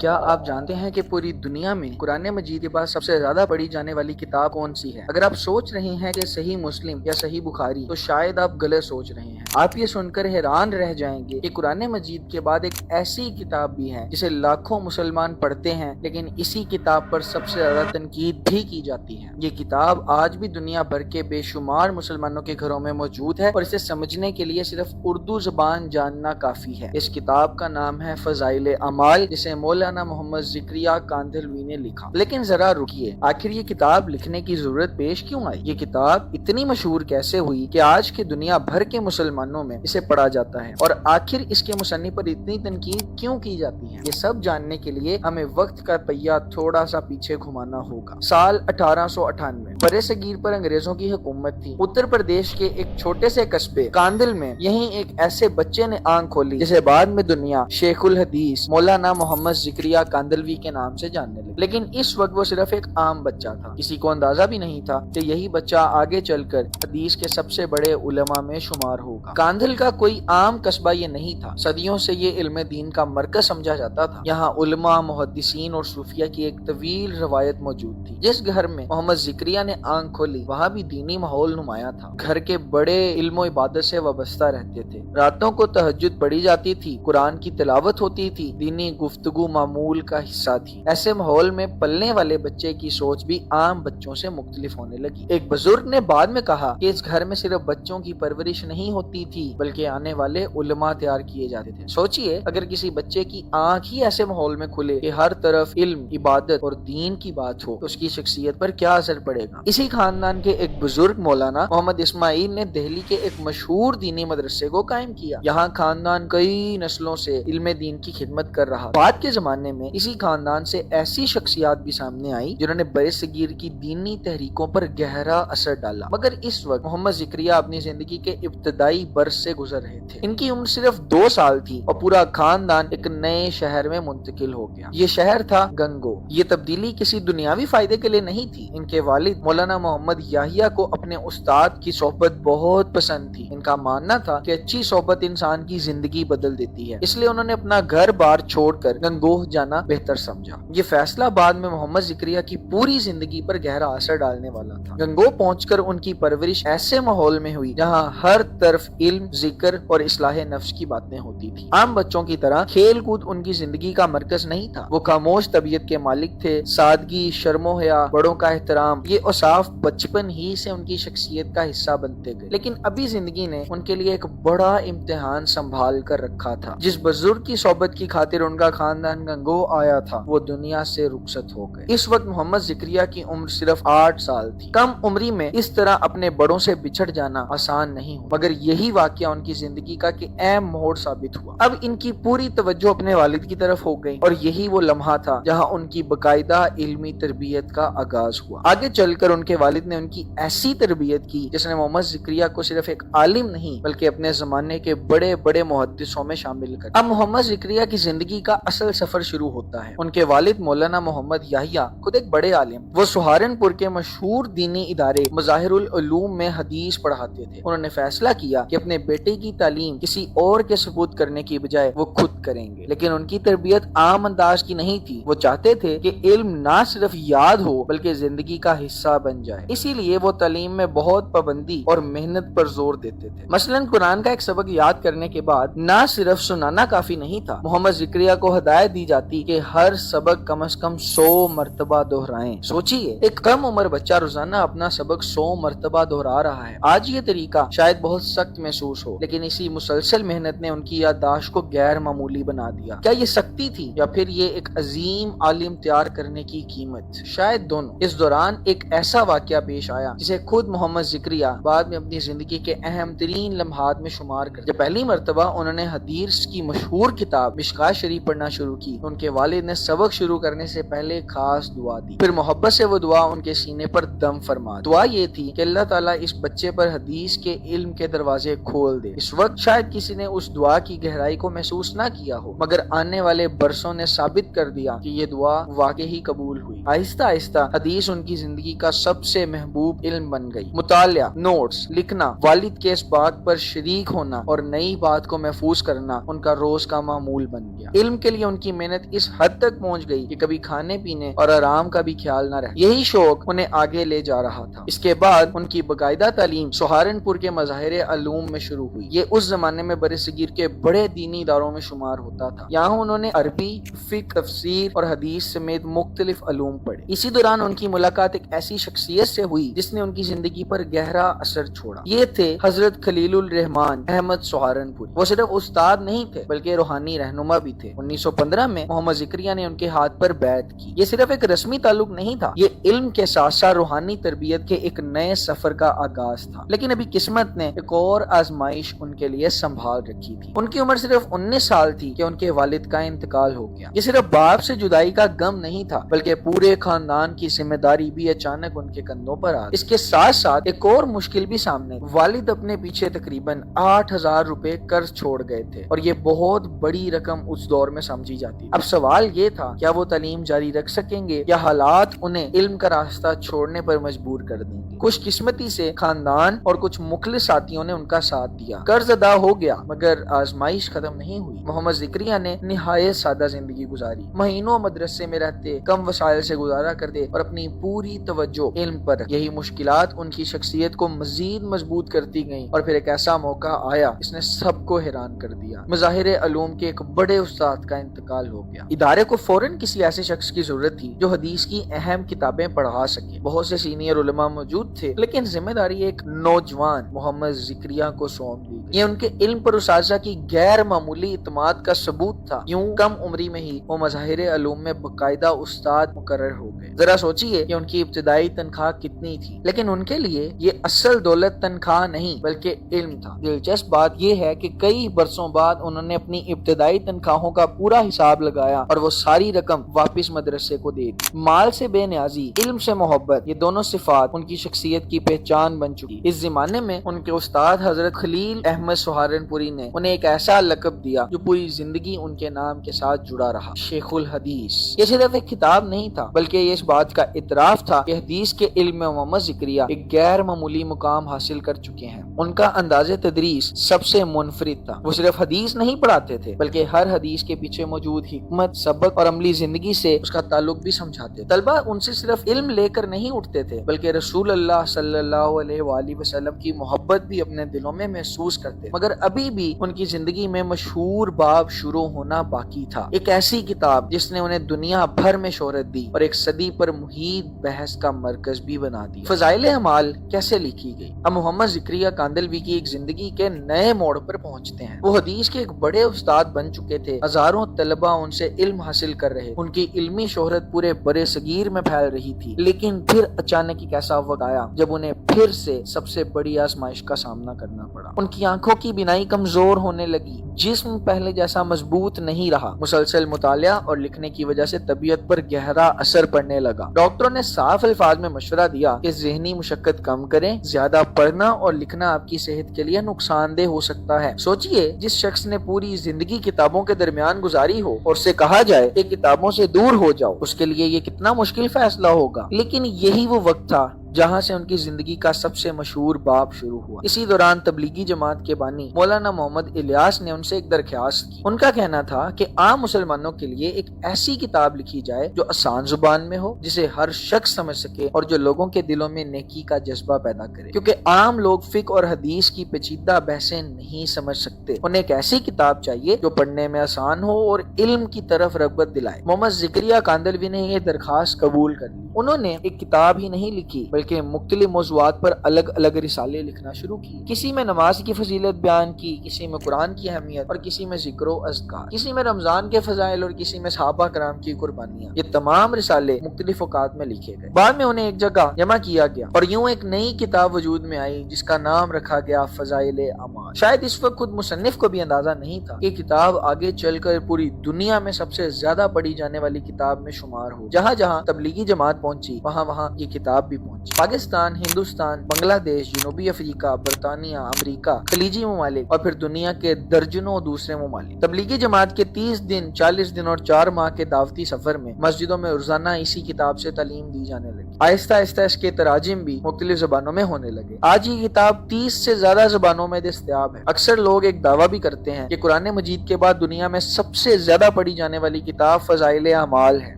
کیا آپ جانتے ہیں کہ پوری دنیا میں قرآن مجید کے بعد سب سے زیادہ پڑھی جانے والی کتاب کون سی ہے؟ اگر آپ سوچ رہے ہیں کہ صحیح مسلم یا صحیح بخاری تو شاید آپ غلط سوچ رہے ہیں۔ آپ یہ سن کر حیران رہ جائیں گے کہ قرآن مجید کے بعد ایک ایسی کتاب بھی ہے جسے لاکھوں مسلمان پڑھتے ہیں، لیکن اسی کتاب پر سب سے زیادہ تنقید بھی کی جاتی ہے۔ یہ کتاب آج بھی دنیا بھر کے بے شمار مسلمانوں کے گھروں میں موجود ہے اور اسے سمجھنے کے لیے صرف اردو زبان جاننا کافی ہے۔ اس کتاب کا نام ہے فضائل اعمال، جسے مولانا محمد ذکریہ کاندھلوی نے لکھا۔ لیکن ذرا رکیے، آخر یہ کتاب لکھنے کی ضرورت پیش کیوں آئی؟ یہ کتاب اتنی مشہور کیسے ہوئی کہ آج کے دنیا بھر کے مسلمانوں میں اسے پڑھا جاتا ہے، اور آخر اس کے مصنف پر اتنی تنقید کیوں کی جاتی ہے؟ یہ سب جاننے کے لیے ہمیں وقت کا پہیہ تھوڑا سا پیچھے گھمانا ہوگا۔ سال 1898 برے صغیر پر انگریزوں کی حکومت تھی۔ اتر پردیش کے ایک چھوٹے سے قصبے کاندل میں یہیں ایک ایسے بچے نے آنکھ کھولی جسے بعد میں دنیا شیخ الحدیث مولانا محمد ذکریہ کاندلوی کے نام سے جاننے لگی۔ لیکن اس وقت وہ صرف ایک عام بچہ تھا۔ کسی کو اندازہ بھی نہیں تھا کہ یہی بچہ آگے چل کر حدیث کے سب سے بڑے علماء میں شمار ہوگا۔ کاندل کا کوئی عام قصبہ یہ نہیں تھا۔ صدیوں سے یہ علم دین کا مرکز سمجھا جاتا تھا۔ یہاں علماء، محدثین اور صوفیہ کی ایک طویل روایت موجود تھی۔ جس گھر میں محمد ذکریہ نے آنکھ کھولی وہاں بھی دینی ماحول نمایاں تھا۔ گھر کے بڑے علم و عبادت سے وابستہ رہتے تھے۔ راتوں کو تہجد پڑھی جاتی تھی، قرآن کی تلاوت ہوتی تھی، دینی گفتگو معمول کا حصہ تھی۔ ایسے ماحول میں پلنے والے بچے کی سوچ بھی عام بچوں سے مختلف ہونے لگی۔ ایک بزرگ نے بعد میں کہا کہ اس گھر میں صرف بچوں کی پرورش نہیں ہوتی تھی بلکہ آنے والے علماء تیار کیے جاتے تھے۔ سوچئے، اگر کسی بچے کی آنکھ ہی ایسے ماحول میں کھلے کہ ہر طرف علم، عبادت اور دین کی بات ہو تو اس کی شخصیت پر کیا اثر پڑے گا؟ اسی خاندان کے ایک بزرگ مولانا محمد اسماعیل نے دہلی کے ایک مشہور دینی مدرسے کو قائم کیا۔ یہاں خاندان کئی نسلوں سے علم دین کی خدمت کر رہا۔ بعد کے زمانے میں اسی خاندان سے ایسی شخصیات بھی سامنے آئی جنہوں نے برِ صغیر کی دینی تحریکوں پر گہرا اثر ڈالا۔ مگر اس وقت محمد ذکریہ اپنی زندگی کے ابتدائی برس سے گزر رہے تھے۔ ان کی عمر صرف 2 سال تھی اور پورا خاندان ایک نئے شہر میں منتقل ہو گیا۔ یہ شہر تھا گنگو۔ یہ تبدیلی کسی دنیاوی فائدے کے لیے نہیں تھی۔ ان کے والد مولانا محمد یحییٰ کو اپنے استاد کی صحبت بہت پسند تھی۔ ان کا ماننا تھا کہ اچھی صحبت انسان کی زندگی بدل دیتی ہے، اس لیے انہوں نے اپنا گھر بار چھوڑ کر گنگوہ جانا بہتر سمجھا۔ یہ فیصلہ بعد میں محمد ذکریہ کی پوری زندگی پر گہرا اثر ڈالنے والا تھا۔ گنگوہ پہنچ کر ان کی پرورش ایسے ماحول میں ہوئی جہاں ہر طرف علم، ذکر اور اصلاح نفس کی باتیں ہوتی تھی۔ عام بچوں کی طرح کھیل کود ان کی زندگی کا مرکز نہیں تھا۔ وہ خاموش طبیعت کے مالک تھے۔ سادگی، شرم و حیا، بڑوں کا احترام، یہ اوصاف بچپن ہی سے ان کی شخصیت کا حصہ بنتے گئے۔ لیکن ابھی زندگی نے ان کے لیے ایک بڑا امتحان سنبھال کر رکھا تھا۔ جس بزرگ کی صحبت کی خاطر ان کا خاندان گنگوہ آیا تھا وہ دنیا سے رخصت ہو گئے۔ اس وقت محمد ذکریہ کی عمر صرف 8 سال تھی۔ کم عمری میں اس طرح اپنے بڑوں سے بچھڑ جانا آسان نہیں ہوا، مگر یہی واقعہ ان کی زندگی کا کہ اہم موڑ ثابت ہوا۔ اب ان کی پوری توجہ اپنے والد کی طرف ہو گئی اور یہی وہ لمحہ تھا جہاں ان کی باقاعدہ علمی تربیت کا آغاز ہوا۔ آگے چل کر ان کے والد نے ان کی ایسی تربیت کی جس نے محمد ذکریہ کو صرف ایک عالم نہیں بلکہ اپنے زمانے کے بڑے بڑے محدثوں میں شامل کر۔ اب محمد ذکریہ کی زندگی کا اصل سفر شروع ہوتا ہے۔ ان کے والد مولانا محمد یحییٰ خود ایک بڑے عالم، وہ سہارنپور کے مشہور دینی ادارے مظاہر العلوم میں حدیث پڑھاتے تھے۔ انہوں نے فیصلہ کیا کہ اپنے بیٹے کی تعلیم کسی اور کے سپرد کرنے کی بجائے وہ خود کریں گے۔ لیکن ان کی تربیت عام انداز کی نہیں تھی۔ وہ چاہتے تھے کہ علم نہ صرف یاد ہو بلکہ زندگی کا حصہ بن جائے۔ اسی لیے وہ تعلیم میں بہت پابندی اور محنت پر زور دیتے تھے۔ مثلاً قرآن کا ایک سبق یاد کرنے کے بعد نہ صرف سنانا کافی نہیں تھا، محمد ذکریہ کو ہدایت دی جاتی کہ ہر سبق کم از کم 100 مرتبہ دہرائیں۔ سوچئے، ایک کم عمر بچہ روزانہ اپنا سبق 100 مرتبہ دہرا رہا ہے۔ آج یہ طریقہ شاید بہت سخت محسوس ہو، لیکن اسی مسلسل محنت نے ان کی یادداشت کو غیر معمولی بنا دیا۔ کیا یہ سختی تھی یا پھر یہ ایک عظیم عالم تیار کرنے کی قیمت؟ شاید دونوں۔ اس دوران ایک ایسا واقعہ پیش آیا جسے خود محمد ذکریہ بعد میں اپنی زندگی کے اہم ترین لمحات میں شمار کر جب پہلی مرتبہ انہوں نے حدیث کی مشہور کتاب مشکوٰۃ شریف پڑھنا شروع کی، ان کے والد نے سبق شروع کرنے سے پہلے خاص دعا دی۔ پھر محبت سے وہ دعا ان کے سینے پر دم فرما دی۔ دعا یہ تھی کہ اللہ تعالیٰ اس بچے پر حدیث کے علم کے دروازے کھول دے۔ اس وقت شاید کسی نے اس دعا کی گہرائی کو محسوس نہ کیا ہو، مگر آنے والے برسوں نے ثابت کر دیا کہ یہ دعا واقعی قبول ہوئی۔ آہستہ آہستہ حدیث ان کی زندگی کا سب سے محبوب علم بن گئی۔ مطالعہ، نوٹس لکھنا، والد کے اس بات پر شریک ہونا اور نئی بات کو محفوظ کرنا ان کا روز کا معمول بن گیا۔ علم کے لیے ان کی محنت محنت اس حد تک پہنچ گئی کہ کبھی کھانے پینے اور آرام کا بھی خیال نہ رہا۔ یہی شوق انہیں آگے لے جا رہا تھا۔ اس کے بعد ان کی باقاعدہ تعلیم سہارنپور کے مظاہر علوم میں شروع ہوئی۔ یہ اس زمانے میں برصغیر کے بڑے دینی اداروں میں شمار ہوتا تھا۔ یہاں انہوں نے عربی، فقہ، تفسیر اور حدیث سمیت مختلف علوم پڑھے۔ اسی دوران ان کی ملاقات ایک ایسی شخصیت سے ہوئی جس نے ان کی زندگی پر گہرا اثر چھوڑا۔ یہ تھے حضرت خلیل الرحمن احمد سہارنپوری۔ وہ صرف استاد نہیں تھے بلکہ روحانی رہنما بھی تھے۔ 1915 میں محمد ذکریہ نے ان کے ہاتھ پر بیعت کی۔ یہ صرف ایک رسمی تعلق نہیں تھا، یہ علم کے ساتھ ساتھ روحانی تربیت کے ایک نئے سفر کا آغاز تھا۔ لیکن ابھی قسمت نے ایک اور آزمائش ان کے لیے سنبھال رکھی تھی۔ ان کی عمر صرف 19 سال تھی کہ ان کے والد کا انتقال ہو گیا۔ یہ صرف باپ سے جدائی کا غم نہیں تھا بلکہ پورے خاندان کی ذمہ داری بھی اچانک ان کے کندھوں پر آ گئی۔ اس کے ساتھ ساتھ ایک اور مشکل بھی سامنے۔ والد اپنے پیچھے تقریباً 8,000 روپے قرض چھوڑ گئے تھے اور یہ بہت بڑی رقم اس دور میں سمجھی جاتی۔ اب سوال یہ تھا، کیا وہ تعلیم جاری رکھ سکیں گے یا حالات انہیں علم کا راستہ چھوڑنے پر مجبور کر دیں گے؟ خوش قسمتی سے خاندان اور کچھ مخلص ساتھیوں نے ان کا ساتھ دیا۔ قرض ادا ہو گیا مگر آزمائش ختم نہیں ہوئی۔ محمد ذکریہ نے نہایت سادہ زندگی گزاری۔ مہینوں مدرسے میں رہتے، کم وسائل سے گزارا کرتے اور اپنی پوری توجہ علم پر رکھتے۔ یہی مشکلات ان کی شخصیت کو مزید مضبوط کرتی گئیں اور پھر ایک ایسا موقع آیا جس نے سب کو حیران کر دیا۔ مظاہر علوم کے ایک بڑے استاد کا انتقال ہو گیا۔ ادارے کو فوراً کسی ایسے شخص کی ضرورت تھی جو حدیث کی اہم کتابیں پڑھا سکے۔ بہت سے سینئر علماء موجود تھے لیکن ذمہ داری ایک نوجوان محمد ذکریہ کو سونپ دی گئی۔ یہ ان کے علم پر اساتذہ کی غیر معمولی اعتماد کا ثبوت تھا۔ یوں کم عمری میں ہی وہ مظاہر علوم میں باقاعدہ استاد مقرر ہو گئے۔ ذرا سوچئے کہ ان کی ابتدائی تنخواہ کتنی تھی، لیکن ان کے لیے یہ اصل دولت تنخواہ نہیں بلکہ علم تھا۔ دلچسپ بات یہ ہے کہ کئی برسوں بعد انہوں نے اپنی ابتدائی تنخواہوں کا پورا حساب لگایا اور وہ ساری رقم واپس مدرسے کو دے دی۔ مال سے بے نیازی، علم سے محبت، یہ دونوں صفات ان کی شخصیت کی پہچان بن چکی۔ اس زمانے میں ان کے استاد حضرت خلیل احمد سہارنپوری نے انہیں ایک ایسا لقب دیا جو پوری زندگی ان کے نام کے ساتھ جڑا رہا، شیخ الحدیث۔ یہ صرف ایک کتاب نہیں تھا بلکہ یہ اس بات کا اعتراف تھا کہ حدیث کے علم میں محمد ذکریہ ایک غیر معمولی مقام حاصل کر چکے ہیں۔ ان کا انداز تدریس سب سے منفرد تھا۔ وہ صرف حدیث نہیں پڑھاتے تھے بلکہ ہر حدیث کے پیچھے موجود حکمت، سبق اور عملی زندگی سے اس کا تعلق بھی سمجھاتے۔ طلبہ ان سے صرف علم لے کر نہیں اٹھتے تھے بلکہ رسول اللہ صلی اللہ علیہ وآلہ وسلم کی محبت بھی اپنے دلوں میں محسوس کرتے۔ مگر ابھی بھی ان کی زندگی میں مشہور باب شروع ہونا باقی تھا، ایک ایسی کتاب جس نے انہیں دنیا بھر میں شہرت دی اور ایک صدی پر محیط بحث کا مرکز بھی بنا دی۔ فضائل اعمال کیسے لکھی گئی؟ اب محمد ذکریہ کاندلوی کی ایک زندگی کے نئے موڑ پر پہنچتے ہیں۔ وہ حدیث کے ایک بڑے استاد بن چکے تھے، ہزاروں طلبہ ان سے علم حاصل کر رہے، ان کی علمی شہرت پورے برے صغیر میں پھیل رہی تھی۔ لیکن پھر اچانک ایک ایسا وقت آیا جب انہیں پھر سے سب سے بڑی آزمائش کا سامنا کرنا پڑا۔ ان کی آنکھوں کی بینائی کمزور ہونے لگی، جسم پہلے جیسا مضبوط نہیں رہا، مسلسل مطالعہ اور لکھنے کی وجہ سے طبیعت پر گہرا اثر پڑنے لگا۔ ڈاکٹروں نے صاف الفاظ میں مشورہ دیا کہ ذہنی مشقت کم کریں، زیادہ پڑھنا اور لکھنا آپ کی صحت کے لیے نقصان دہ ہو سکتا ہے۔ سوچئے، جس شخص نے پوری زندگی کتابوں کے درمیان گزاری ہو اور اسے کہا جائے کہ کتابوں سے دور ہو جاؤ، اس کے لیے یہ کتنا مشکل فیصلہ ہوگا۔ لیکن یہی وہ وقت تھا جہاں سے ان کی زندگی کا سب سے مشہور باب شروع ہوا۔ اسی دوران تبلیغی جماعت کے بانی مولانا محمد الیاس نے ان سے ایک درخواست کی۔ ان کا کہنا تھا کہ عام مسلمانوں کے لیے ایک ایسی کتاب لکھی جائے جو آسان زبان میں ہو، جسے ہر شخص سمجھ سکے اور جو لوگوں کے دلوں میں نیکی کا جذبہ پیدا کرے، کیونکہ عام لوگ فقہ اور حدیث کی پیچیدہ بحثیں نہیں سمجھ سکتے۔ انہیں ایک ایسی کتاب چاہیے جو پڑھنے میں آسان ہو اور علم کی طرف رغبت دلائے۔ محمد ذکریہ کاندلوی نے یہ درخواست قبول کر لی۔ انہوں نے ایک کتاب ہی نہیں لکھی بلکہ مختلف موضوعات پر الگ الگ رسالے لکھنا شروع کی۔ کسی میں نماز کی فضیلت بیان کی، کسی میں قرآن کی اہمیت اور کسی میں ذکر و اذکار، کسی میں رمضان کے فضائل اور کسی میں صحابہ کرام کی قربانیاں۔ یہ تمام رسالے مختلف اوقات میں لکھے گئے، بعد میں انہیں ایک جگہ جمع کیا گیا اور یوں ایک نئی کتاب وجود میں آئی جس کا نام رکھا گیا فضائل اعمال۔ شاید اس وقت خود مصنف کو بھی اندازہ نہیں تھا کہ کتاب آگے چل کر پوری دنیا میں سب سے زیادہ پڑھی جانے والی کتاب میں شمار ہو۔ جہاں جہاں تبلیغی جماعت پہنچی وہاں وہاں یہ کتاب بھی پہنچی۔ پاکستان، ہندوستان، بنگلہ دیش، جنوبی افریقہ، برطانیہ، امریکہ، خلیجی ممالک اور پھر دنیا کے درجنوں دوسرے ممالک۔ تبلیغی جماعت کے 30 دن، 40 دن اور 4 ماہ کے دعوتی سفر میں مسجدوں میں روزانہ اسی کتاب سے تعلیم دی جانے لگی۔ آہستہ آہستہ اس کے تراجم بھی مختلف زبانوں میں ہونے لگے۔ آج یہ کتاب 30 سے زیادہ زبانوں میں دستیاب ہے۔ اکثر لوگ ایک دعویٰ بھی کرتے ہیں کہ قرآن مجید کے بعد دنیا میں سب سے زیادہ پڑھی جانے والی کتاب فضائل اعمال ہے،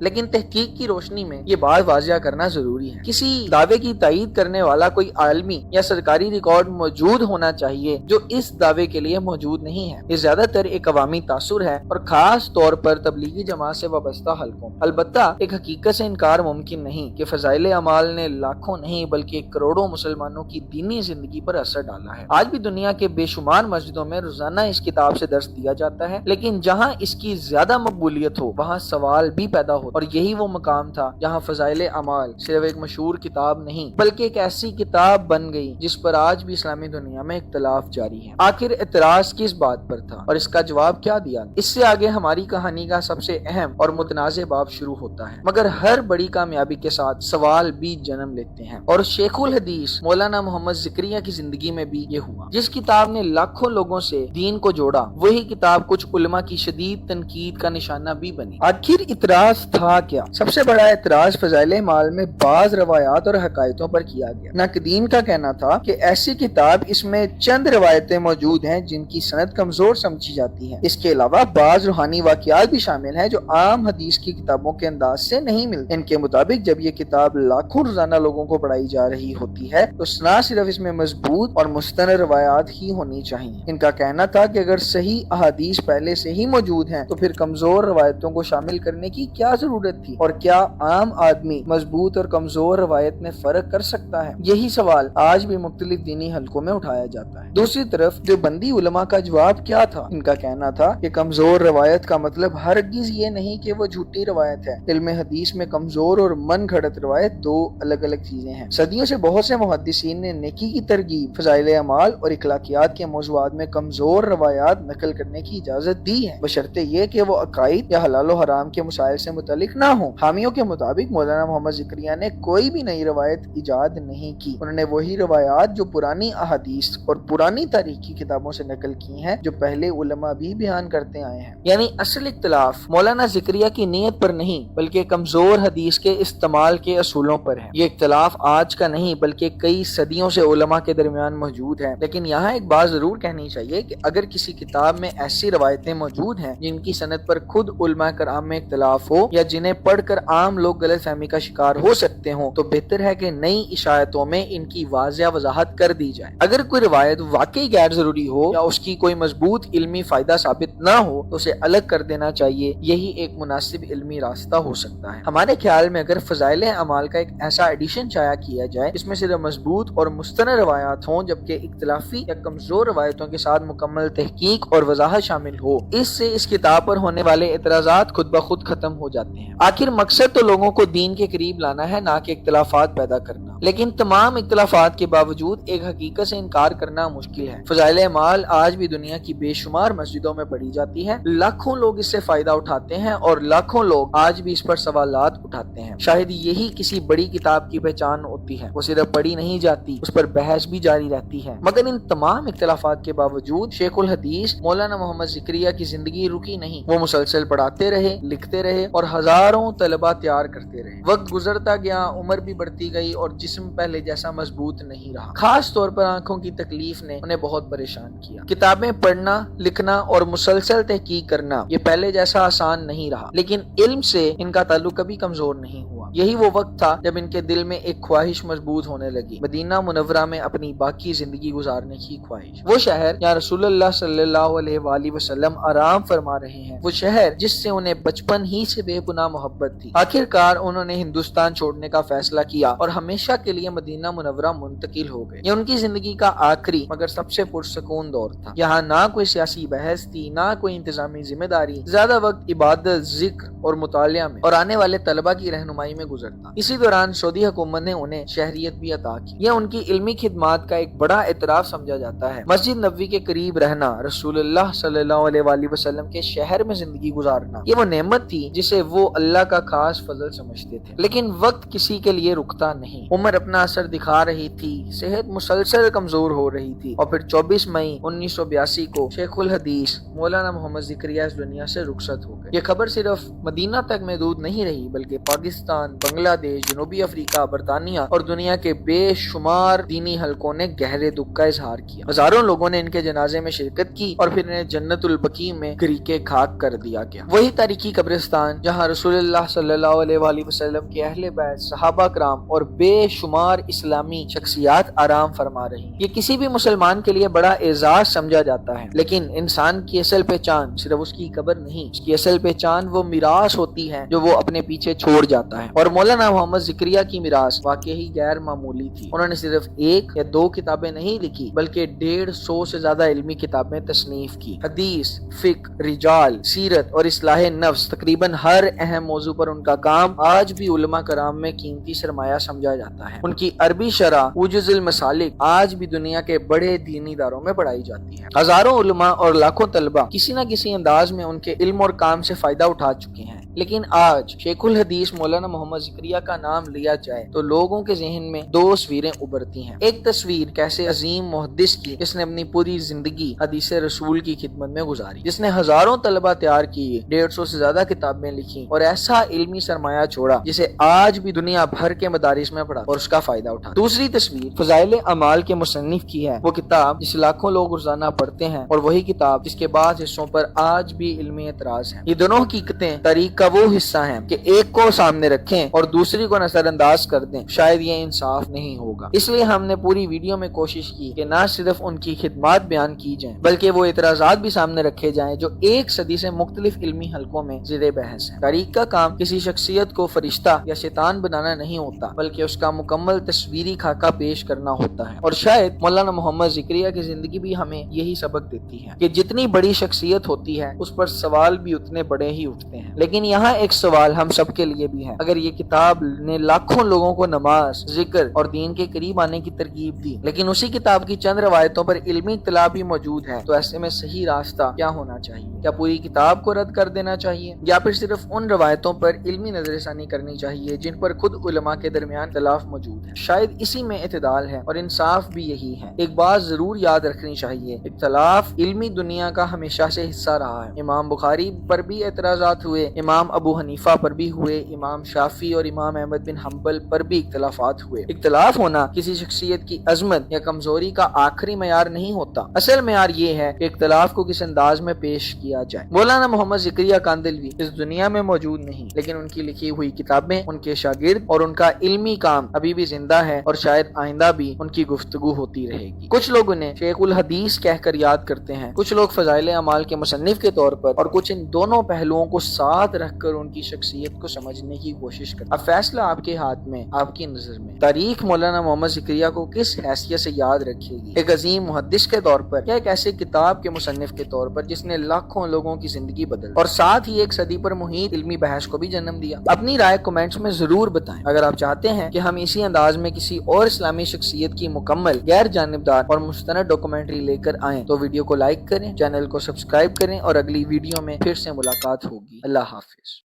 لیکن تحقیق کی روشنی میں یہ بات واضح کرنا ضروری ہے۔ کسی دعوے کی تائید کرنے والا کوئی عالمی یا سرکاری ریکارڈ موجود ہونا چاہیے جو اس دعوے کے لیے موجود نہیں ہے۔ یہ زیادہ تر ایک عوامی تاثر ہے اور خاص طور پر تبلیغی جماعت سے وابستہ حلقوں۔ البتہ ایک حقیقت سے انکار ممکن نہیں کہ فضائل اعمال نے لاکھوں نہیں بلکہ کروڑوں مسلمانوں کی دینی زندگی پر اثر ڈالا ہے۔ آج بھی دنیا کے بے شمار مسجدوں میں روزانہ اس کتاب سے درس دیا جاتا ہے، لیکن جہاں اس کی زیادہ مقبولیت ہو وہاں سوال بھی پیدا ہوتا، اور یہی وہ مقام تھا جہاں فضائل اعمال صرف ایک مشہور کتاب نہیں بلکہ ایک ایسی کتاب بن گئی جس پر آج بھی اسلامی دنیا میں اختلاف جاری ہے۔ آخر اعتراض کس بات پر تھا اور اس کا جواب کیا دیا؟ اس سے آگے ہماری کہانی کا سب سے اہم اور متنازع باب شروع ہوتا ہے، مگر ہر بڑی کامیابی کے ساتھ سوال بھی جنم لیتے ہیں، اور شیخ الحدیث مولانا محمد زکریا کی زندگی میں بھی یہ ہوا۔ جس کتاب نے لاکھوں لوگوں سے دین کو جوڑا، وہی کتاب کچھ علماء کی شدید تنقید کا نشانہ بھی بنی۔ آخر اعتراض تھا کیا؟ سب سے بڑا اعتراض فضائل اعمال میں بعض روایات اور حقائقوں پر کیا گیا۔ ناقدین کا کہنا تھا کہ ایسی کتاب اس میں چند روایتیں موجود ہیں جن کی سند کمزور سمجھی جاتی ہے۔ اس کے علاوہ بعض روحانی واقعات بھی شامل ہیں جو عام حدیث کی کتابوں کے انداز سے نہیں ملتے۔ ان کے مطابق جب یہ کتاب لاکھوں روزانہ لوگوں کو پڑھائی جا رہی ہوتی ہے تو نہ صرف اس میں مضبوط اور مستند روایات ہی ہونی چاہیے۔ ان کا کہنا تھا کہ اگر صحیح احادیث پہلے سے ہی موجود ہیں تو پھر کمزور روایتوں کو شامل کرنے کی کیا ضرورت تھی، اور کیا عام آدمی مضبوط اور کمزور روایت میں فرق کر سکتا ہے؟ یہی سوال آج بھی مختلف دینی حلقوں میں اٹھایا جاتا ہے۔ دوسری طرف جو بندی علماء کا جواب کیا تھا؟ ان کا کہنا تھا کہ کمزور روایت کا مطلب ہرگز یہ نہیں کہ وہ جھوٹی روایت ہے۔ علم حدیث میں کمزور اور من گھڑت روایت دو الگ الگ چیزیں ہیں۔ صدیوں سے بہت سے محدثین نے نیکی کی ترغیب، فضائل اعمال اور اخلاقیات کے موضوعات میں کمزور روایات نقل کرنے کی اجازت دی ہے، بشرطے یہ کہ وہ عقائد یا حلال و حرام کے مسائل سے متعلق نہ ہوں۔ حامیوں کے مطابق مولانا محمد زکریا نے کوئی بھی نئی روایت ایجاد نہیں کی، انہوں نے وہی روایات جو پرانی احادیث اور پرانی تاریخ کی کتابوں سے نقل کی ہیں جو پہلے علماء بھی بیان کرتے آئے ہیں۔ یعنی اصل اختلاف مولانا زکریا کی نیت پر نہیں بلکہ کمزور حدیث کے استعمال کے اصولوں پر ہے۔ یہ اختلاف آج کا نہیں بلکہ کئی صدیوں سے علماء کے درمیان موجود ہے، لیکن یہاں ایک بات ضرور کہنی چاہیے کہ اگر کسی کتاب میں ایسی روایتیں موجود ہیں جن کی سند پر خود علماء کرام میں اختلاف ہو یا جنہیں پڑھ کر عام لوگ غلط فہمی کا شکار ہو سکتے ہوں تو بہتر ہے کہ نئی اشاعتوں میں ان کی واضح وضاحت کر دی جائے۔ اگر کوئی روایت واقعی غیر ضروری ہو یا اس کی کوئی مضبوط علمی فائدہ ثابت نہ ہو تو اسے الگ کر دینا چاہیے، یہی ایک مناسب علمی راستہ ہو سکتا ہے۔ ہمارے خیال میں اگر فضائل اعمال کا ایک ایسا ایڈیشن شائع کیا جائے جس میں صرف مضبوط اور مستند روایات ہوں جبکہ اختلافی یا کمزور روایتوں کے ساتھ مکمل تحقیق اور وضاحت شامل ہو، اس سے اس کتاب پر ہونے والے اعتراضات خود بخود ختم ہو جاتے ہیں۔ آخر مقصد تو لوگوں کو دین کے قریب لانا ہے، نہ کہ اختلافات پیدا کرنا، لیکن تمام اختلافات کے باوجود ایک حقیقت سے انکار کرنا مشکل ہے۔ فضائل اعمال آج بھی دنیا کی بے شمار مسجدوں میں پڑھی جاتی ہے، لاکھوں لوگ اس سے فائدہ اٹھاتے ہیں اور لاکھوں لوگ آج بھی اس پر سوالات اٹھاتے ہیں۔ شاید یہی کسی بڑی کتاب کی پہچان ہوتی ہے، وہ صرف پڑھی نہیں جاتی، اس پر بحث بھی جاری رہتی ہے۔ مگر ان تمام اختلافات کے باوجود شیخ الحدیث مولانا محمد زکریا کی زندگی رکی نہیں، وہ مسلسل پڑھاتے رہے، لکھتے رہے اور ہزاروں طلبہ تیار کرتے رہے۔ وقت گزرتا گیا، عمر بھی بڑھتی گئی اور جسم پہلے جیسا مضبوط نہیں رہا۔ خاص طور پر آنکھوں کی تکلیف نے انہیں بہت پریشان کیا۔ کتابیں پڑھنا، لکھنا اور مسلسل تحقیق کرنا یہ پہلے جیسا آسان نہیں رہا، لیکن علم سے ان کا تعلق کبھی کمزور نہیں ہوا۔ یہی وہ وقت تھا جب ان کے دل میں ایک خواہش مضبوط ہونے لگی، مدینہ منورہ میں اپنی باقی زندگی گزارنے کی خواہش۔ وہ شہر جہاں رسول اللہ صلی اللہ علیہ وآلہ وسلم آرام فرما رہے ہیں، وہ شہر جس سے انہیں بچپن ہی سے بے پناہ محبت تھی۔ آخر کار انہوں نے ہندوستان چھوڑنے کا فیصلہ کیا اور ہمیشہ کے لیے مدینہ منورہ منتقل ہو گئے۔ یہ ان کی زندگی کا آخری مگر سب سے پرسکون دور تھا۔ یہاں نہ کوئی سیاسی بحث تھی، نہ کوئی انتظامی ذمہ داری، زیادہ وقت عبادت، ذکر اور مطالعہ میں اور آنے والے طلبہ کی رہنمائی میں گزرتا۔ اسی دوران سعودی حکومت نے انہیں شہریت بھی عطا کی۔ یہ ان کی علمی خدمات کا ایک بڑا اعتراف سمجھا جاتا ہے۔ مسجد نبوی کے قریب رہنا، رسول اللہ صلی اللہ علیہ وآلہ وسلم کے شہر میں زندگی گزارنا، یہ وہ نعمت تھی جسے وہ اللہ کا خاص فضل سمجھتے تھے۔ لیکن وقت کسی کے لیے رکتا نہیں۔ عمر اپنا اثر دکھا رہی تھی، صحت مسلسل کمزور ہو رہی تھی، اور پھر 24 مئی 1982 کو شیخ الحدیث مولانا محمد ذکریا اس دنیا سے رخصت ہو گئے۔ یہ خبر صرف مدینہ تک محدود نہیں رہی، بلکہ پاکستان، بنگلہ دیش، جنوبی افریقہ، برطانیہ اور دنیا کے بے شمار دینی حلقوں نے گہرے دکھ کا اظہار کیا۔ ہزاروں لوگوں نے ان کے جنازے میں شرکت کی اور پھر انہیں جنت البقیع میں گریقِ خاک کر دیا گیا۔ وہی تاریخی قبرستان جہاں رسول اللہ صلی اللہ علیہ وآلہ وسلم کے اہل بیت، صحابہ کرام اور بے شمار اسلامی شخصیات آرام فرما رہی۔ یہ کسی بھی مسلمان کے لیے بڑا اعزاز سمجھا جاتا ہے، لیکن انسان کی اصل پہچان صرف اس کی قبر نہیں، اس کی اصل پہچان وہ میراث ہوتی ہے جو وہ اپنے پیچھے چھوڑ جاتا ہے۔ اور مولانا محمد ذکریا کی میراث واقعی غیر معمولی تھی۔ انہوں نے صرف 1 یا 2 کتابیں نہیں لکھی، بلکہ 150 سے زیادہ علمی کتابیں تصنیف کی۔ حدیث، فقہ، رجال، سیرت اور اصلاح نفس، تقریباً ہر اہم موضوع پر ان کا کام آج بھی علماء کرام میں قیمتی سرمایہ سمجھا جاتا ہے۔ ان کی عربی شرح وجز المسالک آج بھی دنیا کے بڑے دینی اداروں میں پڑھائی جاتی ہے۔ ہزاروں علماء اور لاکھوں طلبہ کسی نہ کسی انداز میں ان کے علم اور کام سے فائدہ اٹھا چکے ہیں، لیکن آج شیخ الحدیث مولانا محمد ذکریا کا نام لیا جائے تو لوگوں کے ذہن میں 2 تصویریں ابھرتی ہیں۔ ایک تصویر کیسے عظیم محدث کی جس نے اپنی پوری زندگی حدیث رسول کی خدمت میں گزاری، جس نے ہزاروں طلبہ تیار کیے، 150 سے زیادہ کتابیں لکھی اور ایسا علمی سرمایہ چھوڑا جسے آج بھی دنیا بھر کے مدارس میں پڑھا اور اس کا فائدہ اٹھا۔ دوسری تصویر فضائل اعمال کے مصنف کی ہے، وہ کتاب جسے لاکھوں لوگ روزانہ پڑھتے ہیں، اور وہی کتاب جس کے بعض حصوں پر آج بھی علمی اعتراض ہے۔ یہ دونوں حقیقتیں تاریخ کا وہ حصہ ہیں کہ ایک کو سامنے رکھیں اور دوسری کو نظر انداز کر دیں، شاید یہ انصاف نہیں ہوگا۔ اس لیے ہم نے پوری ویڈیو میں کوشش کی کہ نہ صرف ان کی خدمات بیان کی جائیں، بلکہ وہ اعتراضات بھی سامنے رکھے جائیں جو 1 صدی سے مختلف علمی حلقوں میں زیر بحث ہیں۔ تاریخ کا کام کسی شخصیت کو فرشتہ یا شیطان بنانا نہیں ہوتا، بلکہ اس کا مکمل تصویری خاکہ پیش کرنا ہوتا ہے۔ اور شاید مولانا محمد ذکریا کی زندگی بھی ہمیں یہی سبق دیتی ہے کہ جتنی بڑی شخصیت ہوتی ہے اس پر سوال بھی اتنے بڑے ہی اٹھتے ہیں۔ لیکن یہاں ایک سوال ہم سب کے لیے بھی ہے، اگر یہ کتاب نے لاکھوں لوگوں کو نماز، ذکر اور دین کے قریب آنے کی ترغیب دی، لیکن اسی کتاب کی چند روایتوں پر علمی اطلاع بھی موجود ہے، تو ایسے میں صحیح راستہ کیا ہونا چاہیے؟ کیا پوری کتاب کو رد کر دینا چاہیے، یا پھر صرف ان روایتوں پر علمی نظر ثانی کرنی چاہیے جن پر خود علماء کے درمیان اختلاف موجود ہے؟ شاید اسی میں اعتدال ہے اور انصاف بھی یہی ہے۔ ایک بات ضرور یاد رکھنی چاہیے، اختلاف علمی دنیا کا ہمیشہ سے حصہ رہا ہے۔ امام بخاری پر بھی اعتراضات ہوئے، امام ابو حنیفہ پر بھی ہوئے، امام شافعی اور امام احمد بن حنبل پر بھی اختلافات ہوئے۔ اختلاف ہونا کسی شخصیت کی عظمت یا کمزوری کا آخری معیار نہیں ہوتا، اصل معیار یہ ہے کہ اختلاف کو کس انداز میں پیش کیا جائے۔ مولانا محمد ذکریا کاندلوی اس دنیا میں موجود نہیں، لیکن ان کی لکھی ہوئی کتابیں، ان کے شاگرد اور ان کا علمی کام ابھی بھی زندہ ہے، اور شاید آئندہ بھی ان کی گفتگو ہوتی رہے گی۔ کچھ لوگ انہیں شیخ الحدیث کہہ کر یاد کرتے ہیں، کچھ لوگ فضائل اعمال کے مصنف کے طور پر، اور کچھ ان دونوں پہلوؤں کو ساتھ رکھ کر ان کی شخصیت کو سمجھنے کی کوشش کرتے ہیں۔ اب فیصلہ آپ کے ہاتھ میں، آپ کی نظر میں۔ تاریخ مولانا محمد ذکریا کو کس حیثیت سے یاد رکھے گی؟ ایک عظیم محدث کے طور پر، یا ایک ایسے کتاب کے مصنف کے طور پر جس نے لاکھوں لوگوں کی زندگی بدل اور ساتھ ہی 1 صدی پر محیط علمی بحث کو بھی جنم دیا؟ اپنی رائے کمنٹس میں ضرور بتائیں۔ اگر آپ چاہتے ہیں کہ ہم اسی انداز میں کسی اور اسلامی شخصیت کی مکمل، غیر جانبدار اور مستند ڈاکومنٹری لے کر آئیں تو ویڈیو کو لائک کریں، چینل کو سبسکرائب کریں، اور اگلی ویڈیو میں پھر سے ملاقات ہوگی۔ اللہ حافظ۔